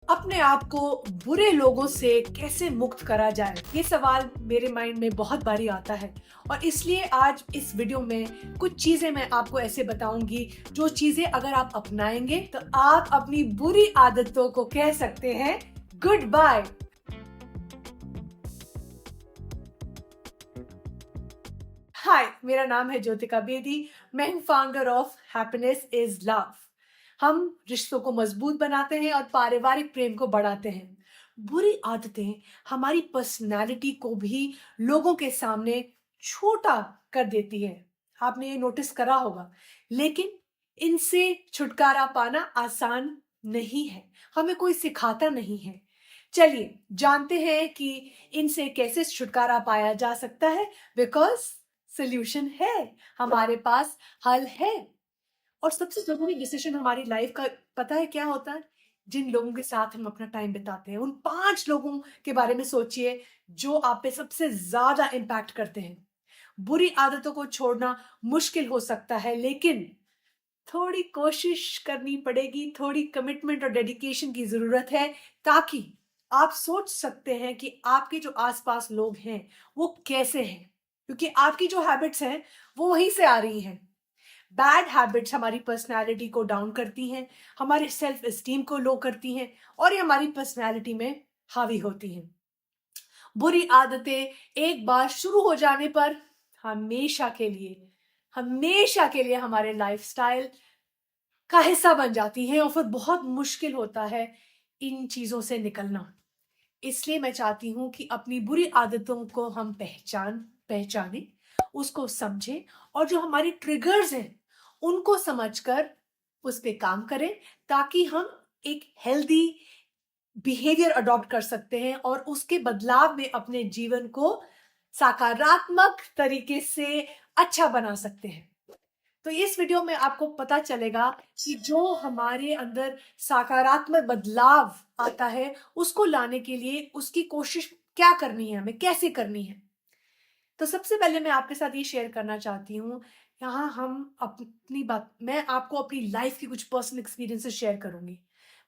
अपने आप को बुरे लोगों से कैसे मुक्त करा जाए, ये सवाल मेरे माइंड में बहुत बारी आता है। और इसलिए आज इस वीडियो में कुछ चीजें मैं आपको ऐसे बताऊंगी जो चीजें अगर आप अपनाएंगे तो आप अपनी बुरी आदतों को कह सकते हैं गुड बाय। हाय, मेरा नाम है ज्योतिका बेदी। मैं हूँ founder of happiness is love. हम रिश्तों को मजबूत बनाते हैं और पारिवारिक प्रेम को बढ़ाते हैं। बुरी आदतें हमारी पर्सनालिटी को भी लोगों के सामने छोटा कर देती है। आपने ये नोटिस करा होगा। लेकिन इनसे छुटकारा पाना आसान नहीं है। हमें कोई सिखाता नहीं है। चलिए जानते हैं कि इनसे कैसे छुटकारा पाया जा सकता है। बिकॉज सोल्यूशन है, हमारे पास हल है। और सबसे जरूरी डिसीजन हमारी लाइफ का पता है क्या होता है? जिन लोगों के साथ हम अपना टाइम बिताते हैं, उन 5 लोगों के बारे में सोचिए जो आप पे सबसे ज्यादा इम्पैक्ट करते हैं। बुरी आदतों को छोड़ना मुश्किल हो सकता है, लेकिन थोड़ी कोशिश करनी पड़ेगी, थोड़ी कमिटमेंट और डेडिकेशन की जरूरत है, ताकि आप सोच सकते हैं कि आपके जो आसपास लोग हैं वो कैसे हैं। क्योंकि आपकी जो हैबिट्स हैं वो वहीं से आ रही हैं। बैड हैबिट्स हमारी पर्सनैलिटी को डाउन करती हैं, हमारे सेल्फ एस्टीम को लो करती हैं और ये हमारी पर्सनैलिटी में हावी होती हैं। बुरी आदतें एक बार शुरू हो जाने पर हमेशा के लिए हमारे लाइफस्टाइल का हिस्सा बन जाती हैं और फिर बहुत मुश्किल होता है इन चीजों से निकलना। इसलिए मैं चाहती हूं कि अपनी बुरी आदतों को हम पहचानें, उसको समझें और जो हमारी ट्रिगर्स हैं उनको समझकर उस पे काम करें, ताकि हम एक हेल्दी बिहेवियर अडॉप्ट कर सकते हैं और उसके बदलाव में अपने जीवन को सकारात्मक तरीके से अच्छा बना सकते हैं। तो इस वीडियो में आपको पता चलेगा कि जो हमारे अंदर सकारात्मक बदलाव आता है उसको लाने के लिए उसकी कोशिश क्या करनी है, हमें कैसे करनी है। तो सबसे पहले मैं आपके साथ ये शेयर करना चाहती हूँ। यहाँ हम अपनी बात, मैं आपको अपनी लाइफ की कुछ पर्सनल एक्सपीरियंसेस शेयर करूंगी।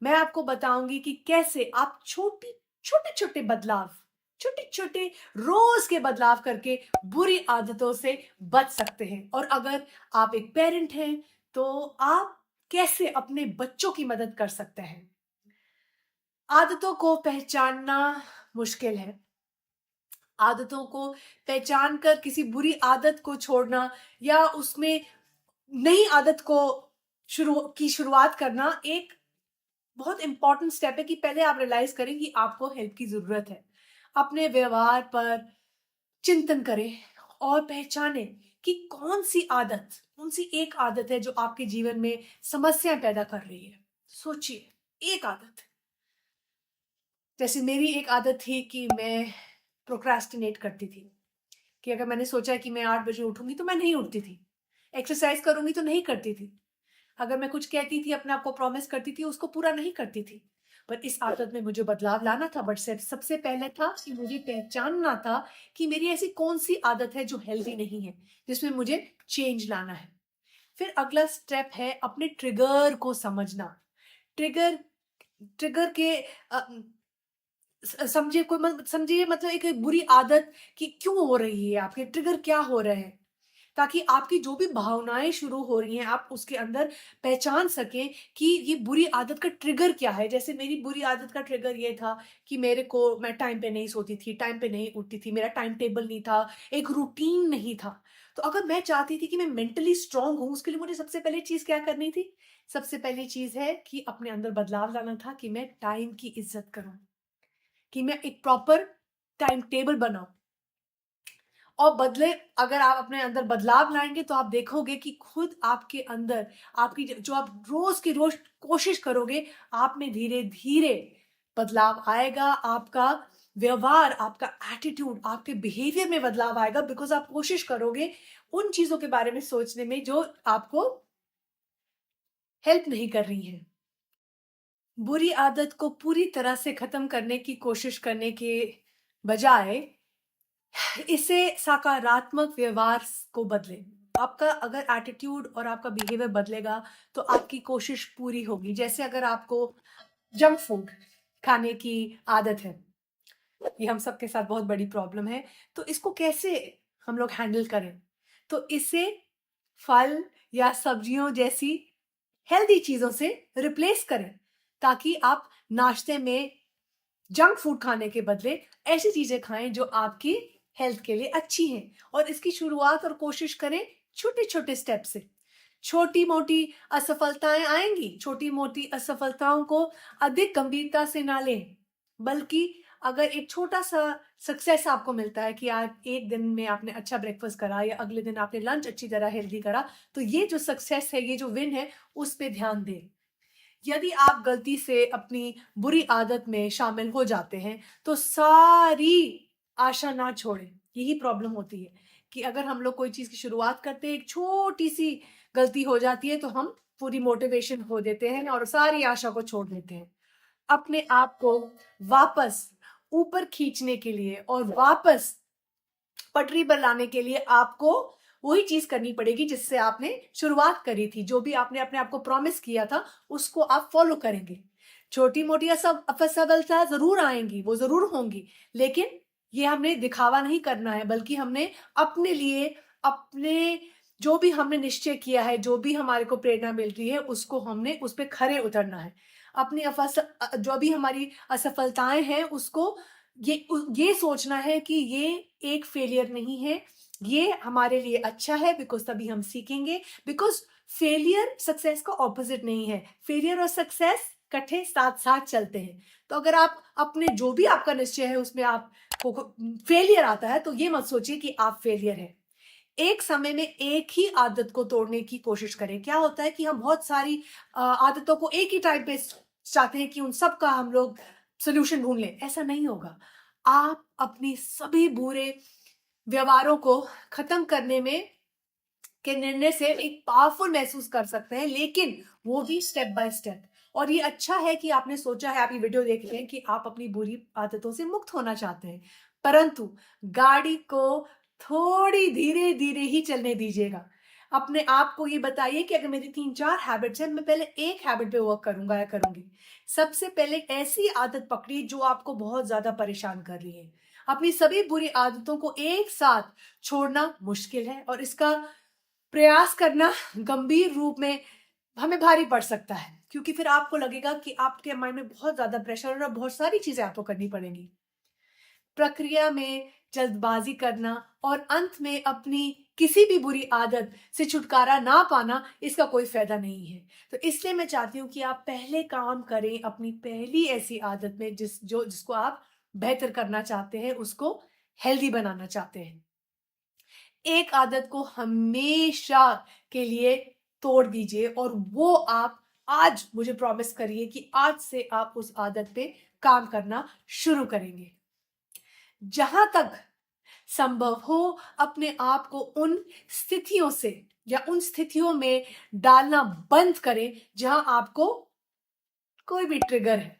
मैं आपको बताऊंगी कि कैसे आप छोटे छोटे बदलाव, छोटे छोटे रोज के बदलाव करके बुरी आदतों से बच सकते हैं। और अगर आप एक पेरेंट हैं तो आप कैसे अपने बच्चों की मदद कर सकते हैं। आदतों को पहचानना मुश्किल है। आदतों को पहचान कर किसी बुरी आदत को छोड़ना या उसमें नई आदत को शुरुआत करना एक बहुत इंपॉर्टेंट स्टेप है कि पहले आप रियलाइज करें कि आपको हेल्प की जरूरत है। अपने व्यवहार पर चिंतन करें और पहचानें कि कौन सी एक आदत है जो आपके जीवन में समस्याएं पैदा कर रही है। सोचिए, एक आदत। जैसे मेरी एक आदत थी कि मैं प्रोक्रास्टिनेट करती थी, कि अगर मैंने सोचा कि मैं 8 बजे उठूंगी तो मैं नहीं उठती थी। एक्सरसाइज करूंगी तो नहीं करती थी। अगर मैं कुछ कहती थी, अपने आप को प्रॉमिस करती थी, उसको पूरा नहीं करती थी। पर इस आदत में मुझे बदलाव लाना था। बट सबसे पहले था कि मुझे पहचानना था कि मेरी ऐसी कौन सी आदत है जो हेल्दी नहीं है, जिसमें मुझे चेंज लाना है। फिर अगला स्टेप है अपने ट्रिगर को समझना। ट्रिगर ट्रिगर के समझिए, समझिए मतलब एक बुरी आदत की क्यों हो रही है, आपके ट्रिगर क्या हो रहे हैं, ताकि आपकी जो भी भावनाएं शुरू हो रही हैं आप उसके अंदर पहचान सकें कि ये बुरी आदत का ट्रिगर क्या है। जैसे मेरी बुरी आदत का ट्रिगर ये था कि मैं टाइम पे नहीं सोती थी, टाइम पे नहीं उठती थी, मेरा टाइम टेबल नहीं था, एक रूटीन नहीं था। तो अगर मैं चाहती थी कि मैं मेंटली स्ट्रांग हूं, उसके लिए मुझे सबसे पहले चीज क्या करनी थी? सबसे पहली चीज है कि अपने अंदर बदलाव लाना था, कि मैं टाइम की इज्जत करूं, कि मैं एक प्रॉपर टाइम टेबल बनाऊं और बदले। अगर आप अपने अंदर बदलाव लाएंगे तो आप देखोगे कि खुद आपके अंदर, आपकी जो आप रोज की रोज कोशिश करोगे, आप में धीरे धीरे बदलाव आएगा। आपका व्यवहार, आपका एटीट्यूड, आपके बिहेवियर में बदलाव आएगा, बिकॉज आप कोशिश करोगे उन चीजों के बारे में सोचने में जो आपको हेल्प नहीं कर रही हैं। बुरी आदत को पूरी तरह से खत्म करने की कोशिश करने के बजाय इसे सकारात्मक व्यवहार को बदले। आपका अगर एटीट्यूड और आपका बिहेवियर बदलेगा तो आपकी कोशिश पूरी होगी। जैसे अगर आपको जंक फूड, खाने की आदत है, ये हम सबके साथ बहुत बड़ी प्रॉब्लम है। तो इसको कैसे हम लोग हैंडल करें? तो इसे फल या सब्जियों जैसी हेल्दी चीज़ों से रिप्लेस करें, ताकि आप नाश्ते में जंक फूड खाने के बदले ऐसी चीज़ें खाएँ जो आपकी हेल्थ के लिए अच्छी हैं। और इसकी शुरुआत और कोशिश करें छोटे-छोटे स्टेप से। छोटी-मोटी असफलताएँ आएँगी, छोटी-मोटी असफलताओं को अधिक गंभीरता से ना लें, बल्कि अगर एक छोटा-सा सक्सेस आपको मिलता है कि आज एक दिन में आपने अच्छा ब्रेकफ़ास्ट करा या अगले दिन आपने लंच अच्छी तरह हेल्दी करा, तो ये जो सक्सेस है, ये जो विन है, उस पे ध्यान दें। यदि आप गलती से अपनी बुरी आदत में शामिल हो जाते हैं, तो सारी आशा ना छोड़ें। यही प्रॉब्लम होती है कि अगर हम लोग कोई चीज़ की शुरुआत करते हैं, एक छोटी-सी गलती हो जाती है, तो हम पूरी मोटिवेशन खो देते हैं और सारी आशा को छोड़ देते हैं। अपने आप को वापस ऊपर खींचने के लिए और वापस पटरी पर लाने के लिए आपको वही चीज़ करनी पड़ेगी जिससे आपने शुरुआत करी थी। जो भी आपने अपने आप को प्रॉमिस किया था, उसको आप फ़ॉलो करेंगे। छोटी-मोटी असफलता ज़रूर आएँगी, वो ज़रूर होंगी, लेकिन ये हमने दिखावा नहीं करना है, बल्कि हमने अपने लिए, अपने जो भी हमने निश्चय किया है, जो भी हमारे को प्रेरणा मिल रही है, उसको हमने उस पे खरे उतरना है। अपनी जो भी हमारी असफलताएँ हैं, उसको ये सोचना है कि ये एक फेलियर नहीं है, ये हमारे लिए अच्छा है, बिकॉज़ तभी हम सीखेंगे। बिकॉज़ फेलियर सक्सेस का ऑपोज़िट नहीं है। फेलियर और सक्सेस इकट्ठे साथ-साथ चलते हैं। तो अगर आप अपने जो भी आपका निश्चय है उसमें आपको फेलियर आता है, तो ये मत सोचिए कि आप फेलियर हैं। एक समय में एक ही आदत को तोड़ने की कोशिश करें। क्या होता है कि हम बहुत सारी आदतों को एक ही टाइम पे चाहते हैं कि उन सब का हम लोग सॉल्यूशन ढूँढ लें, ऐसा नहीं होगा। आप अपनी सभी बुरे व्यवहारों को खत्म करने में के निर्णय से एक पावरफुल महसूस कर सकते हैं, लेकिन वो भी स्टेप बाय स्टेप। और ये अच्छा है कि आपने सोचा है, आप ये वीडियो देख रहे हैं कि आप अपनी बुरी आदतों से मुक्त होना चाहते हैं, परंतु गाड़ी को थोड़ी धीरे-धीरे ही चलने दीजिएगा। अपने आप को ये बताइए कि अगर मेरी 3-4 हैबिट्स हैं, मैं पहले एक हैबिट पे वर्क करूँगा या करूँगी। सबसे पहले ऐसी आदत पकड़िए जो आपको बहुत ज़्यादा परेशान कर रही है। अपनी सभी बुरी आदतों को एक साथ छोड़ना मुश्किल है और इसका प्रयास करना गंभीर रूप में हमें भारी पड़ सकता है, क्योंकि फिर आपको लगेगा कि आपके माइंड में बहुत ज़्यादा प्रेशर और बहुत सारी चीज़ें आपको करनी पड़ेंगी। प्रक्रिया में जल्दबाज़ी करना और अंत में अपनी किसी भी बुरी आदत से छुटकारा ना पाना, इसका कोई फ़ायदा नहीं है। तो इसलिए मैं चाहती हूँ कि आप पहले काम करें अपनी पहली ऐसी आदत में जिसको आप बेहतर करना चाहते हैं, उसको हेल्दी बनाना चाहते हैं। एक आदत को हमेशा के लिए तोड़ दीजिए और वो आप आज मुझे प्रॉमिस करिए कि आज से आप उस आदत पे काम करना शुरू करेंगे। जहां तक संभव हो, अपने आप को उन स्थितियों से या उन स्थितियों में डालना बंद करें जहां आपको कोई भी ट्रिगर है।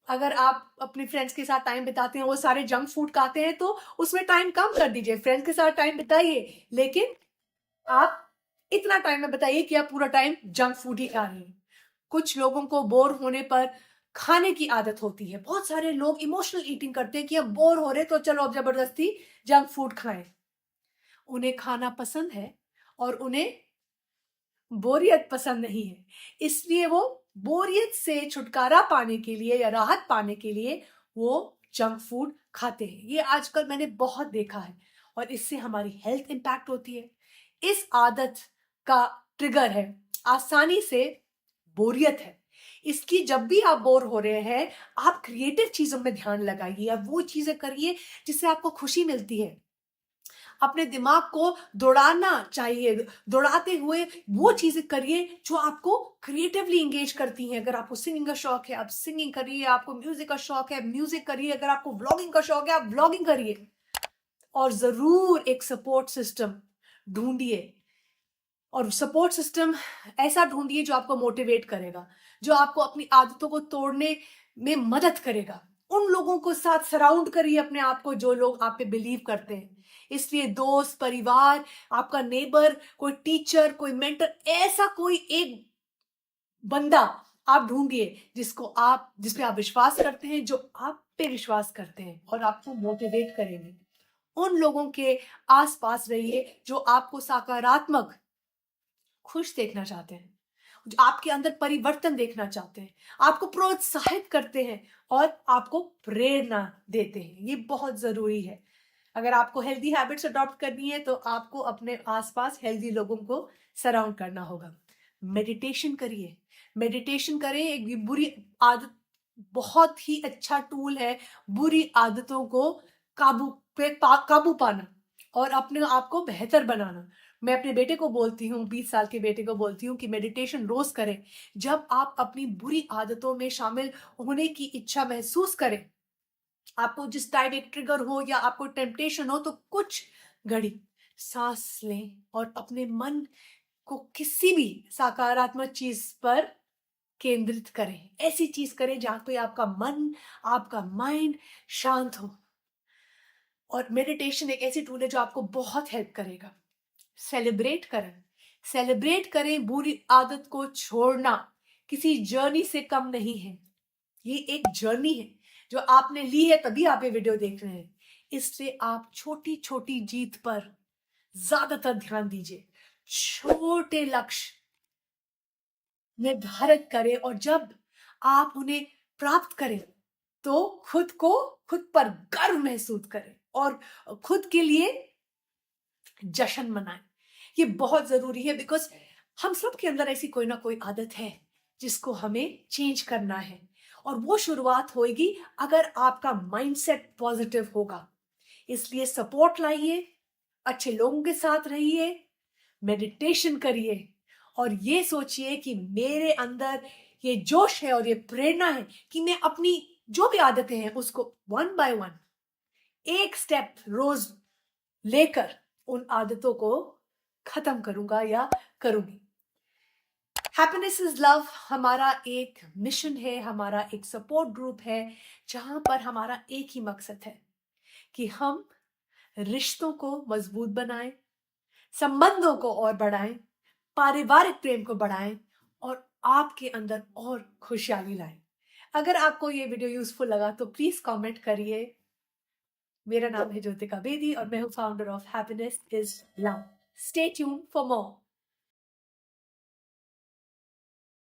अगर आप अपने फ्रेंड्स के साथ टाइम बिताते हैं, वो सारे जंक फूड खाते हैं, तो उसमें टाइम कम कर दीजिए। फ्रेंड्स के साथ टाइम बिताइए, लेकिन आप इतना टाइम में बताइए कि आप पूरा टाइम जंक फूड ही खा रहे हैं। कुछ लोगों को बोर होने पर खाने की आदत होती है। बहुत सारे लोग इमोशनल ईटिंग करते हैं कि अब बोर हो रहे तो चलो अब जबरदस्ती जंक फूड खाएं। उन्हें खाना पसंद है और उन्हें बोरियत पसंद नहीं है, इसलिए वो बोरियत से छुटकारा पाने के लिए या राहत पाने के लिए वो जंक फूड खाते हैं। ये आजकल मैंने बहुत देखा है और इससे हमारी हेल्थ इंपैक्ट होती है। इस आदत का ट्रिगर है आसानी से बोरियत है। इसकी जब भी आप बोर हो रहे हैं, आप क्रिएटिव चीजों में ध्यान लगाइए, आप वो चीजें करिए जिससे आपको खुशी मिलती है। अपने दिमाग को दौड़ाना चाहिए, दौड़ाते हुए वो चीज़ें करिए जो आपको क्रिएटिवली एंगेज करती हैं। अगर आपको सिंगिंग का शौक है, आप सिंगिंग करिए, आपको म्यूज़िक का शौक है, म्यूज़िक करिए, अगर आपको व्लॉगिंग का शौक है, आप व्लॉगिंग करिए। और ज़रूर एक सपोर्ट सिस्टम ढूँढिए और सपोर्ट सिस्टम ऐसा ढूँढिए जो आपको मोटिवेट करेगा, जो आपको अपनी आदतों को तोड़ने में मदद करेगा। उन लोगों को साथ सराउंड करिए अपने आप को जो लोग आप पे बिलीव करते हैं। इसलिए दोस्त, परिवार, आपका नेबर, कोई टीचर, कोई मेंटर, ऐसा कोई एक बंदा आप ढूंढिए जिस पे आप विश्वास करते हैं, जो आप पे विश्वास करते हैं और आपको मोटिवेट करेंगे। उन लोगों के आसपास रहिए जो आपको सकारात्मक खुश देखना चाहते हैं, जो आपके अंदर परिवर्तन देखना चाहते हैं, आपको प्रोत्साहित करते हैं और आपको प्रेरणा देते हैं। ये बहुत जरूरी है। अगर आपको हेल्दी हैबिट्स अडॉप्ट करनी है तो आपको अपने आसपास हेल्दी लोगों को सराउंड करना होगा। मेडिटेशन करिए, मेडिटेशन करें। एक बुरी आदत बहुत ही अच्छा टूल है बुरी आदतों को काबू पाना और अपने आप को बेहतर बनाना। मैं अपने बेटे को बोलती हूँ, 20 साल के बेटे को बोलती हूँ कि मेडिटेशन रोज करें। जब आप अपनी बुरी आदतों में शामिल होने की इच्छा महसूस करें, आपको जिस टाइम एक ट्रिगर हो या आपको टेम्पटेशन हो, तो कुछ घड़ी सांस लें और अपने मन को किसी भी सकारात्मक चीज पर केंद्रित करें। ऐसी चीज करें जहां पे आपका मन, आपका माइंड शांत हो। और मेडिटेशन एक ऐसी टूल है जो आपको बहुत हेल्प करेगा। सेलिब्रेट करें, सेलिब्रेट करें। बुरी आदत को छोड़ना किसी जर्नी से कम नहीं है। ये एक जर्नी है जो आपने ली है, तभी आप ये वीडियो देख रहे हैं। इससे आप छोटी छोटी जीत पर ज्यादातर ध्यान दीजिए। छोटे लक्ष्य निर्धारित करें और जब आप उन्हें प्राप्त करें तो खुद पर गर्व महसूस करें और खुद के लिए जश्न मनाएं। ये बहुत जरूरी है, बिकॉज हम सब के अंदर ऐसी कोई ना कोई आदत है जिसको हमें चेंज करना है। और वो शुरुआत होगी अगर आपका माइंडसेट पॉजिटिव होगा। इसलिए सपोर्ट लाइए, अच्छे लोगों के साथ रहिए, मेडिटेशन करिए और ये सोचिए कि मेरे अंदर ये जोश है और ये प्रेरणा है कि मैं अपनी जो भी आदतें हैं उसको वन बाय वन, एक स्टेप रोज लेकर उन आदतों को खत्म करूंगा या करूंगी। हैप्पीनेस इज लव हमारा एक मिशन है, हमारा एक सपोर्ट ग्रुप है, जहां पर हमारा एक ही मकसद है कि हम रिश्तों को मजबूत बनाएं, संबंधों को और बढ़ाएं, पारिवारिक प्रेम को बढ़ाएं और आपके अंदर और खुशहाली लाएं। अगर आपको ये वीडियो यूजफुल लगा तो प्लीज कमेंट करिए। मेरा नाम है ज्योतिका बेदी और मैं हूं founder of happiness is love. Stay tuned for more.